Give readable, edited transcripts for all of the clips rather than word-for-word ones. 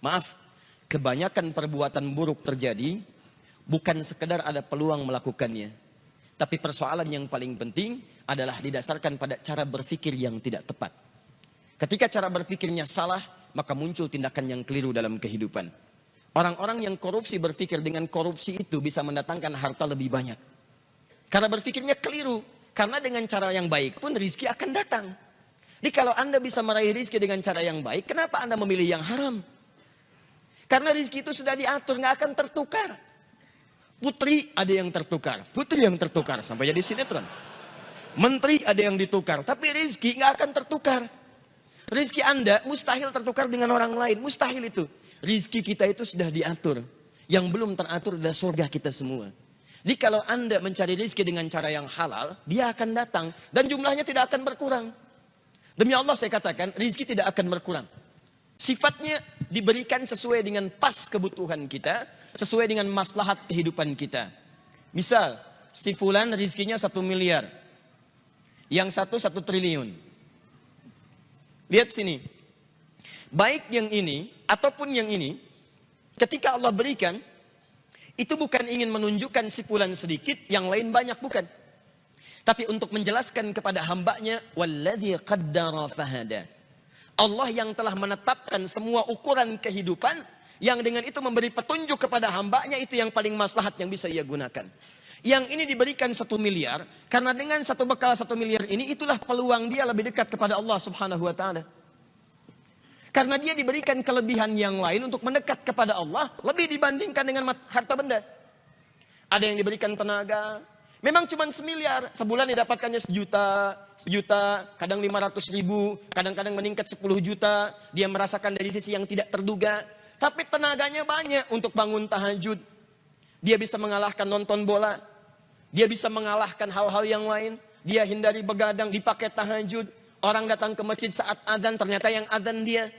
Maaf, kebanyakan perbuatan buruk terjadi bukan sekedar ada peluang melakukannya. Tapi persoalan yang paling penting adalah didasarkan pada cara berpikir yang tidak tepat. Ketika cara berpikirnya salah, maka muncul tindakan yang keliru dalam kehidupan. Orang-orang yang korupsi berpikir dengan korupsi itu bisa mendatangkan harta lebih banyak. Karena berpikirnya keliru. Karena dengan cara yang baik pun rezeki akan datang. Jadi kalau Anda bisa meraih rezeki dengan cara yang baik, kenapa Anda memilih yang haram? Karena rezeki itu sudah diatur, nggak akan tertukar. Putri ada yang tertukar, putri yang tertukar sampai jadi sinetron. Menteri ada yang ditukar, tapi rezeki nggak akan tertukar. Rezeki Anda mustahil tertukar dengan orang lain, mustahil itu. Rezeki kita itu sudah diatur. Yang belum teratur adalah surga kita semua. Jadi kalau Anda mencari rezeki dengan cara yang halal, dia akan datang dan jumlahnya tidak akan berkurang. Demi Allah saya katakan, rezeki tidak akan berkurang. Sifatnya diberikan sesuai dengan pas kebutuhan kita, sesuai dengan maslahat kehidupan kita. Misal, si fulan rezekinya 1 miliar, yang satu 1 triliun. Lihat sini, baik yang ini ataupun yang ini, ketika Allah berikan, itu bukan ingin menunjukkan si fulan sedikit, yang lain banyak, bukan. Tapi untuk menjelaskan kepada hambanya, walladzi qaddara fahada. Allah yang telah menetapkan semua ukuran kehidupan, yang dengan itu memberi petunjuk kepada hambanya, itu yang paling maslahat yang bisa ia gunakan. Yang ini diberikan 1 miliar, karena dengan satu bekal 1 miliar ini, itulah peluang dia lebih dekat kepada Allah subhanahu wa ta'ala. Karena dia diberikan kelebihan yang lain untuk mendekat kepada Allah, lebih dibandingkan dengan harta benda. Ada yang diberikan tenaga, memang cuma 1 miliar, sebulan didapatkannya 1 juta, kadang 500 ribu, kadang-kadang meningkat 10 juta, dia merasakan dari sisi yang tidak terduga, tapi tenaganya banyak untuk bangun tahajud, dia bisa mengalahkan nonton bola, dia bisa mengalahkan hal-hal yang lain, dia hindari begadang, dipakai tahajud, orang datang ke masjid saat adzan, ternyata yang adzan dia.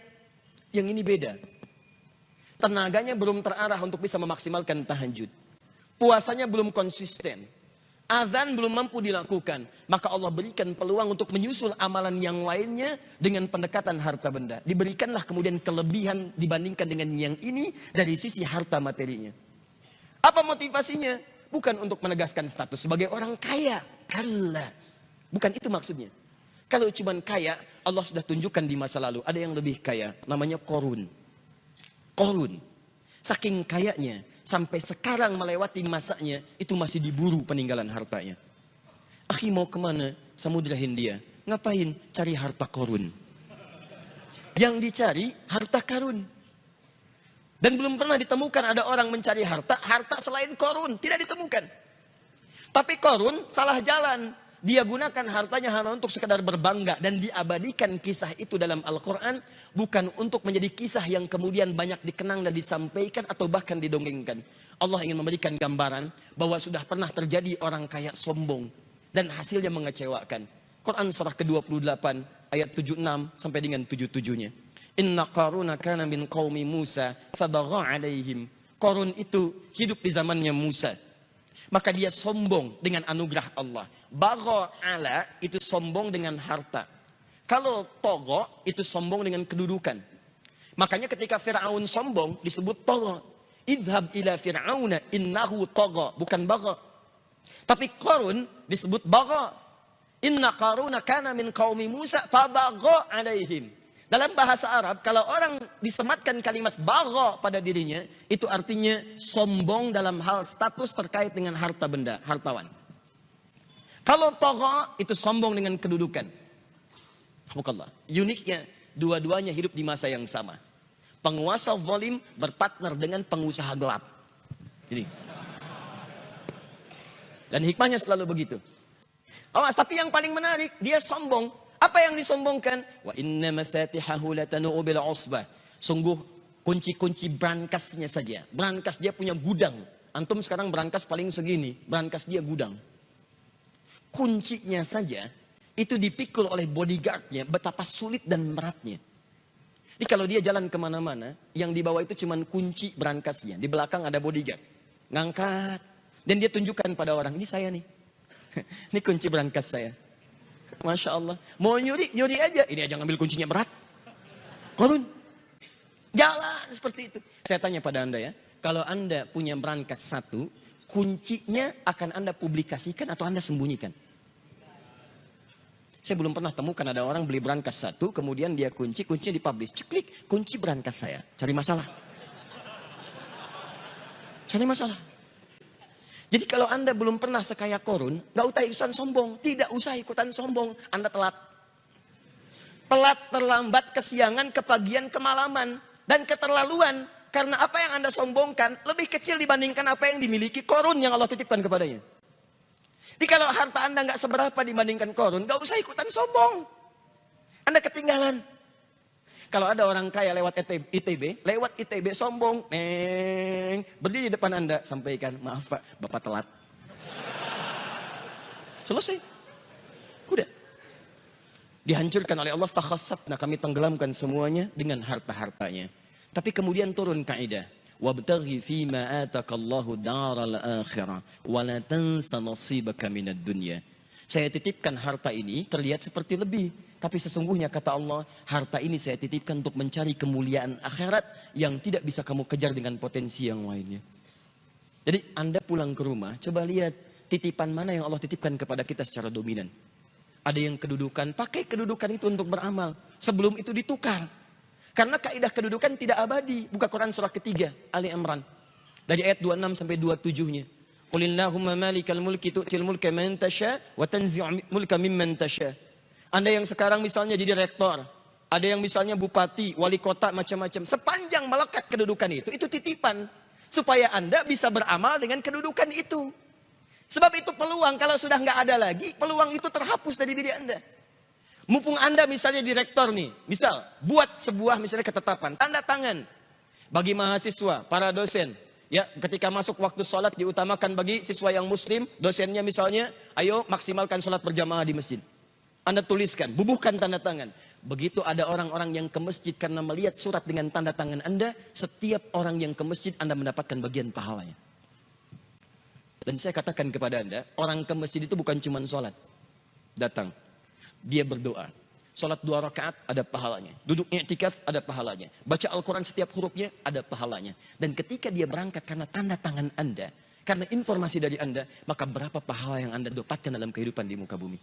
Yang ini beda, tenaganya belum terarah untuk bisa memaksimalkan tahajud, puasanya belum konsisten, azan belum mampu dilakukan, maka Allah berikan peluang untuk menyusul amalan yang lainnya dengan pendekatan harta benda. Diberikanlah kemudian kelebihan dibandingkan dengan yang ini dari sisi harta materinya. Apa motivasinya? Bukan untuk menegaskan status sebagai orang kaya, kalla. Bukan itu maksudnya. Kalau cuma kaya, Allah sudah tunjukkan di masa lalu ada yang lebih kaya, namanya Qorun. Qorun, saking kayanya, sampai sekarang melewati masanya, itu masih diburu peninggalan hartanya. Akhi mau kemana? Samudra Hindia. Ngapain? Cari harta Qorun. Yang dicari harta karun. Dan belum pernah ditemukan ada orang mencari harta selain Qorun. Tidak ditemukan. Tapi Qorun salah jalan. Dia gunakan hartanya hanya untuk sekedar berbangga. Dan diabadikan kisah itu dalam Al-Quran. Bukan untuk menjadi kisah yang kemudian banyak dikenang dan disampaikan atau bahkan didongengkan. Allah ingin memberikan gambaran bahwa sudah pernah terjadi orang kaya sombong. Dan hasilnya mengecewakan. Quran surah ke-28 ayat 76 sampai dengan 77-nya. Inna Qaruna kana min qaumi Musa fabagha alaihim. Qarun itu hidup di zamannya Musa. Maka dia sombong dengan anugerah Allah. Bagha ala itu sombong dengan harta. Kalau togo itu sombong dengan kedudukan. Makanya ketika Fir'aun sombong disebut togo. Idhab ila Fir'auna innahu togo. Bukan bagha. Tapi Qarun disebut bagha. Inna Qaruna kana min qaumi Musa fabagha alaihim. Dalam bahasa Arab, kalau orang disematkan kalimat bagha pada dirinya, itu artinya sombong dalam hal status terkait dengan harta benda, hartawan. Kalau tagha, itu sombong dengan kedudukan. Alhamdulillah. Uniknya, dua-duanya hidup di masa yang sama. Penguasa zalim berpartner dengan pengusaha gelap. Jadi. Dan hikmahnya selalu begitu. Awas, tapi yang paling menarik, dia sombong. Apa yang disombongkan? Wa inna mafatihahu latanu bil usbah. Sungguh kunci-kunci brankasnya saja. Brankas dia punya gudang. Antum sekarang brankas paling segini, brankas dia gudang. Kuncinya saja itu dipikul oleh bodyguardnya, betapa sulit dan beratnya. Jadi kalau dia jalan kemana-mana, yang dibawa itu cuma kunci brankasnya. Di belakang ada bodyguard. Ngangkat. Dan dia tunjukkan pada orang, ini saya nih. Ini kunci brankas saya. Masya Allah. Mau nyuri, nyuri aja. Ini aja ngambil kuncinya berat. Qarun. Jalan seperti itu. Saya tanya pada Anda ya, kalau Anda punya berangkas satu, kuncinya akan Anda publikasikan atau Anda sembunyikan? Saya belum pernah temukan ada orang beli berangkas satu, kemudian dia kuncinya dipublish. Ceklik, kunci berangkas saya. Cari masalah. Cari masalah. Jadi kalau Anda belum pernah sekaya Korun, nggak usah ikutan sombong. Tidak usah ikutan sombong. Anda telat. Telat, terlambat, kesiangan, kepagian, kemalaman. Dan keterlaluan. Karena apa yang Anda sombongkan lebih kecil dibandingkan apa yang dimiliki Korun yang Allah titipkan kepadanya. Jadi kalau harta Anda nggak seberapa dibandingkan Korun, nggak usah ikutan sombong. Anda ketinggalan. Kalau ada orang kaya lewat ITB sombong, berdiri di depan Anda, sampaikan, maaf Pak, Bapak telat. Selesai. Udah. Dihancurkan oleh Allah, fakhasafna, kami tenggelamkan semuanya dengan harta-hartanya. Tapi kemudian turun kaidah. Wabtaghi fima atakallahu daral akhirah wa la tansa nasibaka minad dunya. Saya titipkan harta ini terlihat seperti lebih, tapi sesungguhnya kata Allah, harta ini saya titipkan untuk mencari kemuliaan akhirat yang tidak bisa kamu kejar dengan potensi yang lainnya. Jadi Anda pulang ke rumah, coba lihat titipan mana yang Allah titipkan kepada kita secara dominan. Ada yang kedudukan, pakai kedudukan itu untuk beramal. Sebelum itu ditukar. Karena kaidah kedudukan tidak abadi. Buka Quran surah ketiga, Ali Imran. Dari ayat 26 sampai 27-nya. Qulillahumma malikal mulki tu'til mulka man tasha wa tanzi'u mulka mimman tasha. Anda yang sekarang misalnya jadi rektor, ada yang misalnya bupati, wali kota, macam-macam. Sepanjang melekat kedudukan itu titipan. Supaya Anda bisa beramal dengan kedudukan itu. Sebab itu peluang, kalau sudah nggak ada lagi, peluang itu terhapus dari diri Anda. Mumpung Anda misalnya direktor nih, misal buat sebuah misalnya ketetapan, tanda tangan bagi mahasiswa, para dosen. Ya, ketika masuk waktu sholat diutamakan bagi siswa yang muslim, dosennya misalnya, ayo maksimalkan sholat berjamaah di masjid. Anda tuliskan, bubuhkan tanda tangan. Begitu ada orang-orang yang ke masjid karena melihat surat dengan tanda tangan Anda, setiap orang yang ke masjid Anda mendapatkan bagian pahalanya. Dan saya katakan kepada Anda, orang ke masjid itu bukan cuma sholat. Datang. Dia berdoa. Sholat 2 rakaat ada pahalanya. Duduk i'tikaf ada pahalanya. Baca Al-Quran setiap hurufnya ada pahalanya. Dan ketika dia berangkat karena tanda tangan Anda, karena informasi dari Anda, maka berapa pahala yang Anda dapatkan dalam kehidupan di muka bumi.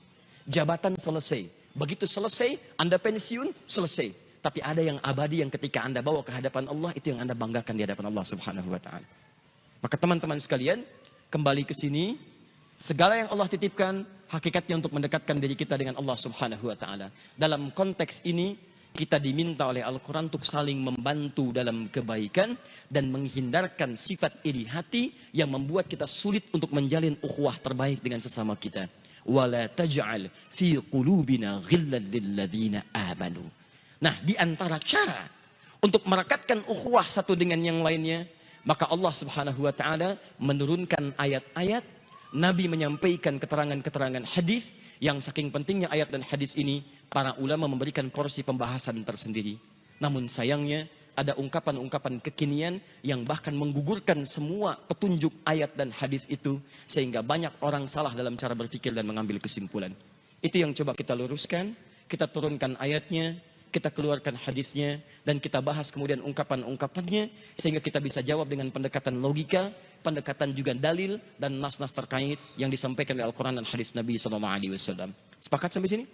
Jabatan selesai. Begitu selesai, Anda pensiun, selesai. Tapi ada yang abadi yang ketika Anda bawa ke hadapan Allah, itu yang Anda banggakan di hadapan Allah Subhanahu wa ta'ala. Maka teman-teman sekalian, kembali ke sini, segala yang Allah titipkan, hakikatnya untuk mendekatkan diri kita dengan Allah Subhanahu wa ta'ala. Dalam konteks ini, kita diminta oleh Al-Quran untuk saling membantu dalam kebaikan dan menghindarkan sifat iri hati yang membuat kita sulit untuk menjalin ukhuwah terbaik dengan sesama kita. Wala taj'al fi qulubina ghillan lilladzina amanu. Nah, di antara cara untuk merekatkan ukhuwah satu dengan yang lainnya, maka Allah Subhanahu wa ta'ala menurunkan ayat-ayat, Nabi menyampaikan keterangan-keterangan hadis yang saking pentingnya ayat dan hadis ini, para ulama memberikan porsi pembahasan tersendiri. Namun sayangnya ada ungkapan-ungkapan kekinian yang bahkan menggugurkan semua petunjuk ayat dan hadis itu, sehingga banyak orang salah dalam cara berpikir dan mengambil kesimpulan. Itu yang coba kita luruskan, kita turunkan ayatnya, kita keluarkan hadisnya, dan kita bahas kemudian ungkapan-ungkapannya, sehingga kita bisa jawab dengan pendekatan logika, pendekatan juga dalil dan nas-nas terkait yang disampaikan oleh Al-Quran dan hadis Nabi SAW. Sepakat sampai sini?